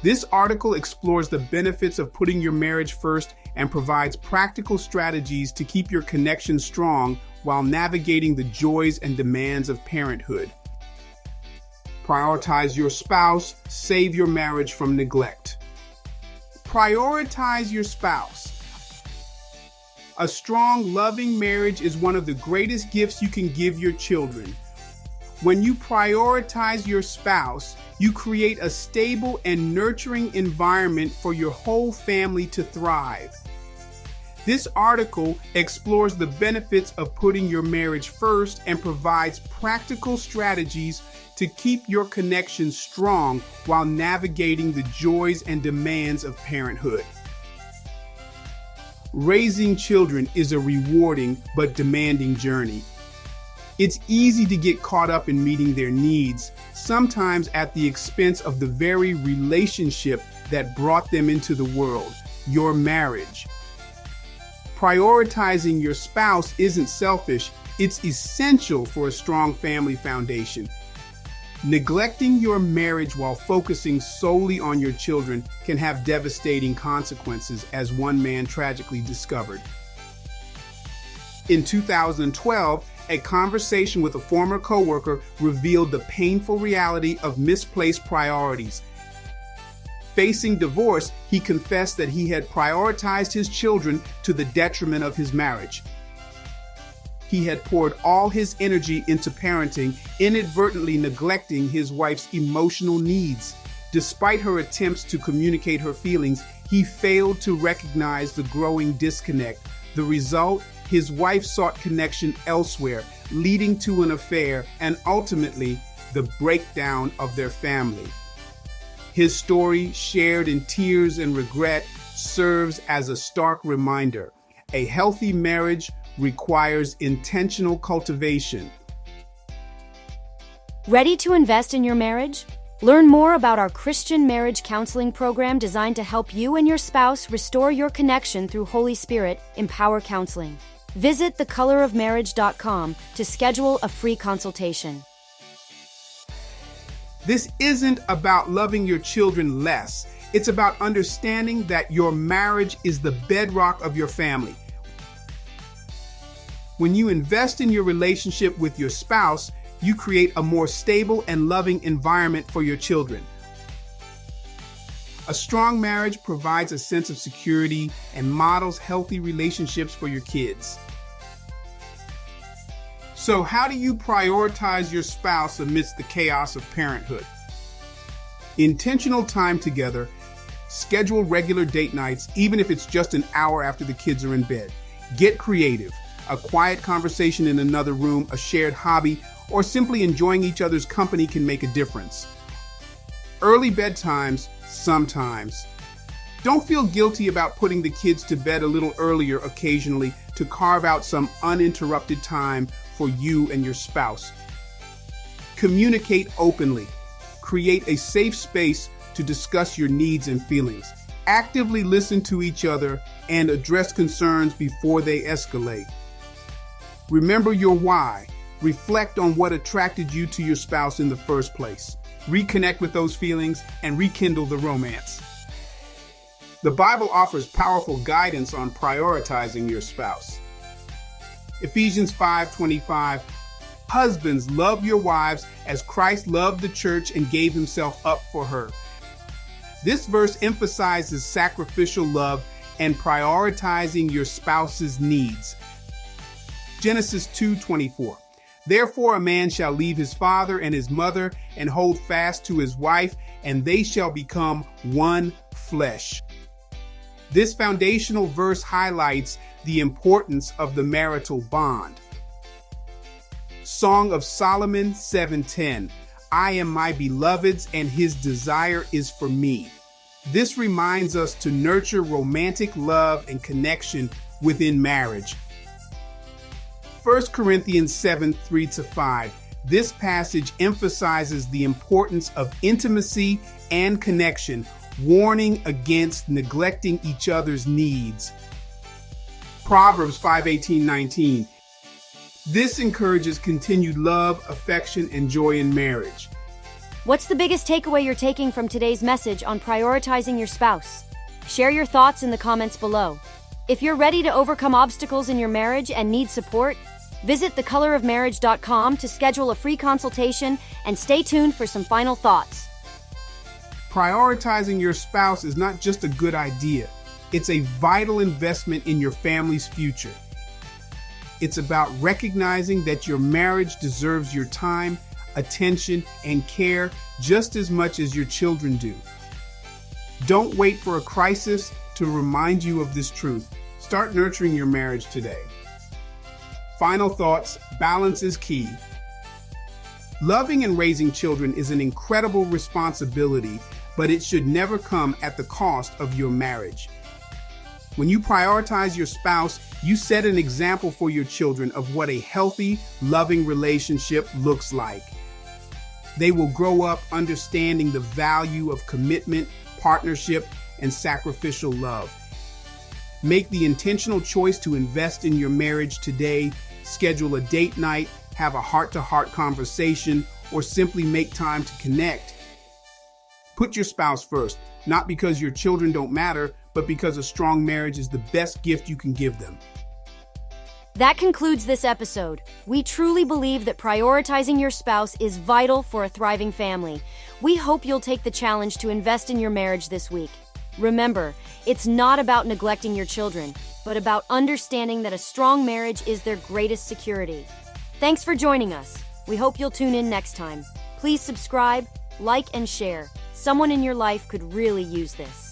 This article explores the benefits of putting your marriage first and provides practical strategies to keep your connection strong while navigating the joys and demands of parenthood. Prioritize your spouse, save your marriage from neglect. Prioritize your spouse. A strong, loving marriage is one of the greatest gifts you can give your children. When you prioritize your spouse, you create a stable and nurturing environment for your whole family to thrive. This article explores the benefits of putting your marriage first and provides practical strategies to keep your connection strong while navigating the joys and demands of parenthood. Raising children is a rewarding but demanding journey. It's easy to get caught up in meeting their needs, sometimes at the expense of the very relationship that brought them into the world, your marriage. Prioritizing your spouse isn't selfish, it's essential for a strong family foundation. Neglecting your marriage while focusing solely on your children can have devastating consequences, as one man tragically discovered. In 2012, a conversation with a former coworker revealed the painful reality of misplaced priorities. Facing divorce, he confessed that he had prioritized his children to the detriment of his marriage. He had poured all his energy into parenting, inadvertently neglecting his wife's emotional needs. Despite her attempts to communicate her feelings, he failed to recognize the growing disconnect. The result? His wife sought connection elsewhere, leading to an affair and ultimately the breakdown of their family. His story, shared in tears and regret, serves as a stark reminder. A healthy marriage requires intentional cultivation. Ready to invest in your marriage? Learn more about our Christian marriage counseling program designed to help you and your spouse restore your connection through Holy Spirit Empower Counseling. Visit thecolorofmarriage.com to schedule a free consultation. This isn't about loving your children less. It's about understanding that your marriage is the bedrock of your family. When you invest in your relationship with your spouse, you create a more stable and loving environment for your children. A strong marriage provides a sense of security and models healthy relationships for your kids. So, how do you prioritize your spouse amidst the chaos of parenthood? Intentional time together, schedule regular date nights, even if it's just an hour after the kids are in bed. Get creative. A quiet conversation in another room, a shared hobby, or simply enjoying each other's company can make a difference. Early bedtimes, sometimes. Don't feel guilty about putting the kids to bed a little earlier occasionally to carve out some uninterrupted time for you and your spouse. Communicate openly. Create a safe space to discuss your needs and feelings. Actively listen to each other and address concerns before they escalate. Remember your why. Reflect on what attracted you to your spouse in the first place. Reconnect with those feelings and rekindle the romance. The Bible offers powerful guidance on prioritizing your spouse. Ephesians 5:25, husbands, love your wives as Christ loved the church and gave himself up for her. This verse emphasizes sacrificial love and prioritizing your spouse's needs. Genesis 2:24, therefore a man shall leave his father and his mother and hold fast to his wife, and they shall become one flesh. This foundational verse highlights the importance of the marital bond. Song of Solomon 7:10, I am my beloved's and his desire is for me. This reminds us to nurture romantic love and connection within marriage. 1 Corinthians 7:3-5. This passage emphasizes the importance of intimacy and connection, warning against neglecting each other's needs. Proverbs 5:18-19. This encourages continued love, affection, and joy in marriage. What's the biggest takeaway you're taking from today's message on prioritizing your spouse? Share your thoughts in the comments below. If you're ready to overcome obstacles in your marriage and need support, visit thecolorofmarriage.com to schedule a free consultation and stay tuned for some final thoughts. Prioritizing your spouse is not just a good idea. It's a vital investment in your family's future. It's about recognizing that your marriage deserves your time, attention, and care just as much as your children do. Don't wait for a crisis to remind you of this truth. Start nurturing your marriage today. Final thoughts: balance is key. Loving and raising children is an incredible responsibility, but it should never come at the cost of your marriage. When you prioritize your spouse, you set an example for your children of what a healthy, loving relationship looks like. They will grow up understanding the value of commitment, partnership, and sacrificial love. Make the intentional choice to invest in your marriage today. Schedule a date night, have a heart-to-heart conversation, or simply make time to connect. Put your spouse first, not because your children don't matter, but because a strong marriage is the best gift you can give them. That concludes this episode. We truly believe that prioritizing your spouse is vital for a thriving family. We hope you'll take the challenge to invest in your marriage this week. Remember, it's not about neglecting your children, but about understanding that a strong marriage is their greatest security. Thanks for joining us. We hope you'll tune in next time. Please subscribe, like, and share. Someone in your life could really use this.